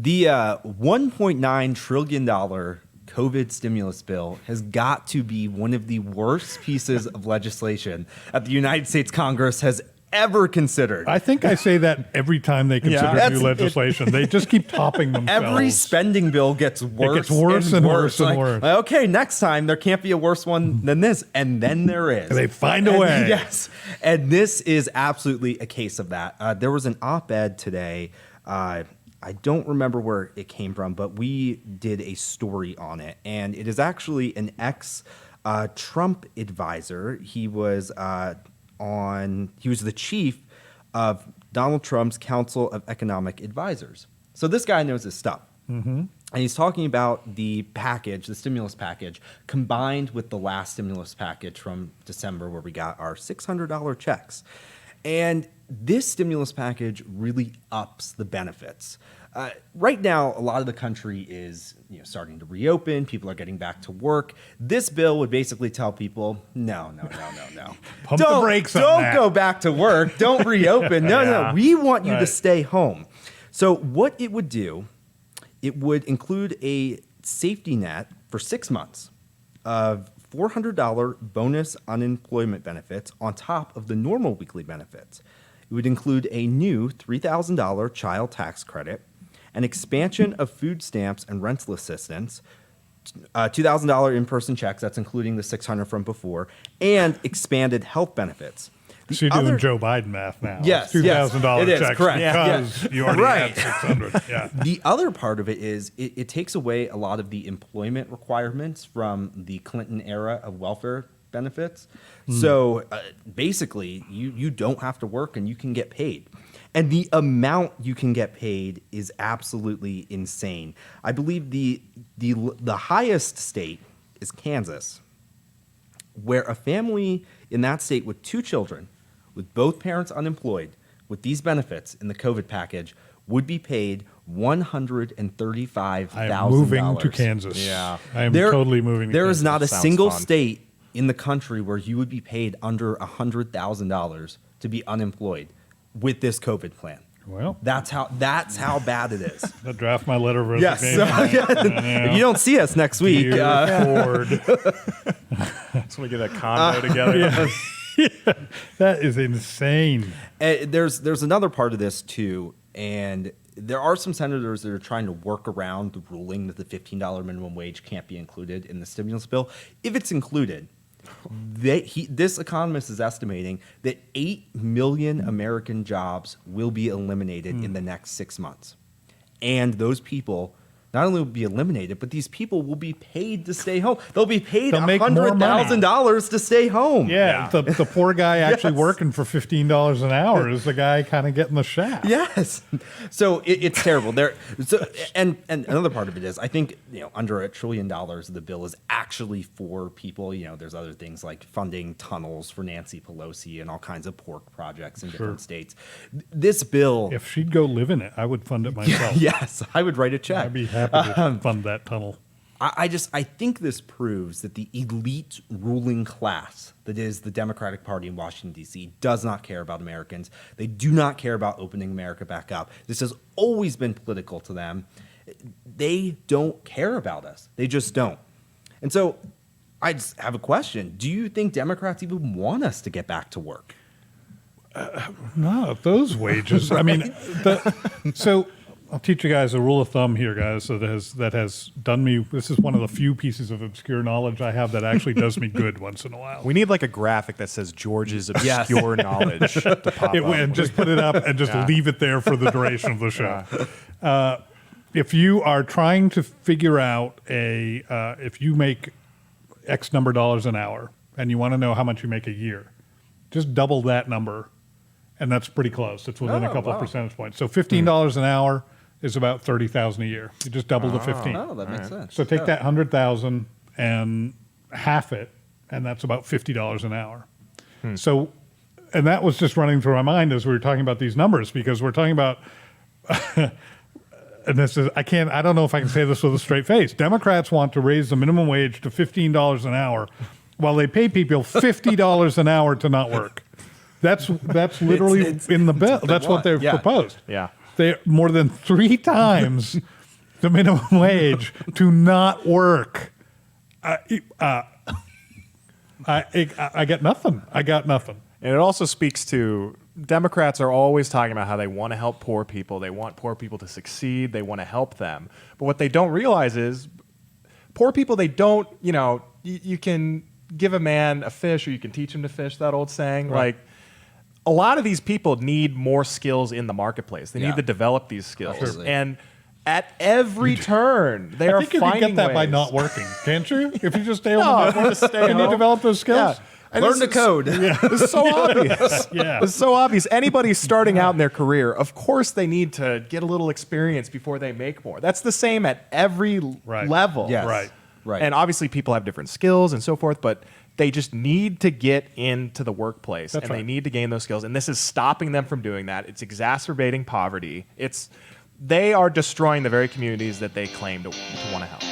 The $1.9 trillion COVID stimulus bill has got to be one of the worst pieces of legislation that the United States Congress has ever considered. I think I say that every time they consider new legislation. They just keep topping themselves. Every spending bill gets worse. It gets worse and worse and worse. Okay, next time there can't be a worse one than this, and then there is. They find a way. Yes, and this is absolutely a case of that. There was an op-ed today. I don't remember where it came from, but we did a story on it, and it is actually an ex-Trump advisor. He was the chief of Donald Trump's Council of Economic Advisors. So this guy knows his stuff. Mm-hmm. And he's talking about the package, the stimulus package, combined with the last stimulus package from December where we got our $600 checks. And this stimulus package really ups the benefits. Right now, a lot of the country is starting to reopen. People are getting back to work. This bill would basically tell people, no. Pump the brakes on that. Don't go back to work. Don't reopen. No. We want you to stay home. So what it would do, it would include a safety net for 6 months of $400 bonus unemployment benefits on top of the normal weekly benefits. It would include a new $3,000 child tax credit, an expansion of food stamps and rental assistance, $2,000 in-person checks, that's including the $600 from before, and expanded health benefits. So you're doing Joe Biden math now. Yes, $2,000 it checks is, correct. because you already had $600. Yeah. The other part of it is it takes away a lot of the employment requirements from the Clinton era of welfare benefits. So basically, you don't have to work and you can get paid. And the amount you can get paid is absolutely insane. I believe the highest state is Kansas, where a family in that state with 2 children, with both parents unemployed, with these benefits in the COVID package, would be paid $135,000. I am moving to Kansas. Yeah. I am totally moving to Kansas. There is not a Sounds single fun. state in the country where you would be paid under $100,000 to be unemployed with this COVID plan. Well, That's how bad it is. I'll draft my letter of Yes. resignation. If you don't see us next week, Dear Ford. So we get a condo together. That is insane. there's another part of this too, and there are some senators that are trying to work around the ruling that the $15 minimum wage can't be included in the stimulus bill. If it's included, this economist is estimating that 8 million American jobs will be eliminated in the next 6 months. And those people not only will be eliminated, but these people will be paid to stay home. They'll be paid $100,000 to stay home. Yeah. The poor guy actually working for $15 an hour is the guy kind of getting the shaft. Yes. So it's terrible. And another part of it is, I think, under $1 trillion of the bill is actually for people. There's other things like funding tunnels for Nancy Pelosi and all kinds of pork projects in different states. This bill. If she'd go live in it, I would fund it myself. Yes, I would write a check. I'd be happy to fund that tunnel. I think this proves that the elite ruling class that is the Democratic Party in Washington, D.C., does not care about Americans. They do not care about opening America back up. This has always been political to them. They don't care about us. They just don't. And so I just have a question. Do you think Democrats even want us to get back to work? No, those wages. I mean, so I'll teach you guys a rule of thumb here, guys. So that has done me. This is one of the few pieces of obscure knowledge I have that actually does me good once in a while. We need like a graphic that says George's obscure knowledge to pop up. And just put it up and just leave it there for the duration of the show. If you are trying to figure out if you make X number of dollars an hour and you want to know how much you make a year, just double that number, and that's pretty close. It's within a couple of percentage points. So $15 an hour is about $30,000 a year. You just double the 15. Oh, that makes sense. So take that $100,000 and half it, and that's about $50 an hour. So, and that was just running through my mind as we were talking about these numbers, because we're talking about, and this is, I don't know if I can say this with a straight face. Democrats want to raise the minimum wage to $15 an hour while they pay people $50 an hour to not work. That's literally in the bill. That's what they've proposed. Yeah. They're more than 3 times the minimum wage to not work. I get nothing. I got nothing. And it also speaks to Democrats are always talking about how they want to help poor people. They want poor people to succeed. They want to help them. But what they don't realize is poor people, they don't, you can give a man a fish or you can teach him to fish, that old saying. Right. Like, a lot of these people need more skills in the marketplace. They need to develop these skills. Absolutely. And at every turn, they are I think you finding can get that by ways. not working, can't you? If you just stay home and work, can you develop those skills? Yeah. And Learn this the code. This is so obvious. Yeah. It's so obvious. Anybody starting out in their career, of course they need to get a little experience before they make more. That's the same at every level. Yes. Right. And obviously people have different skills and so forth, but they just need to get into the workplace. That's and right. they need to gain those skills. And this is stopping them from doing that. It's exacerbating poverty. They are destroying the very communities that they claim to want to help.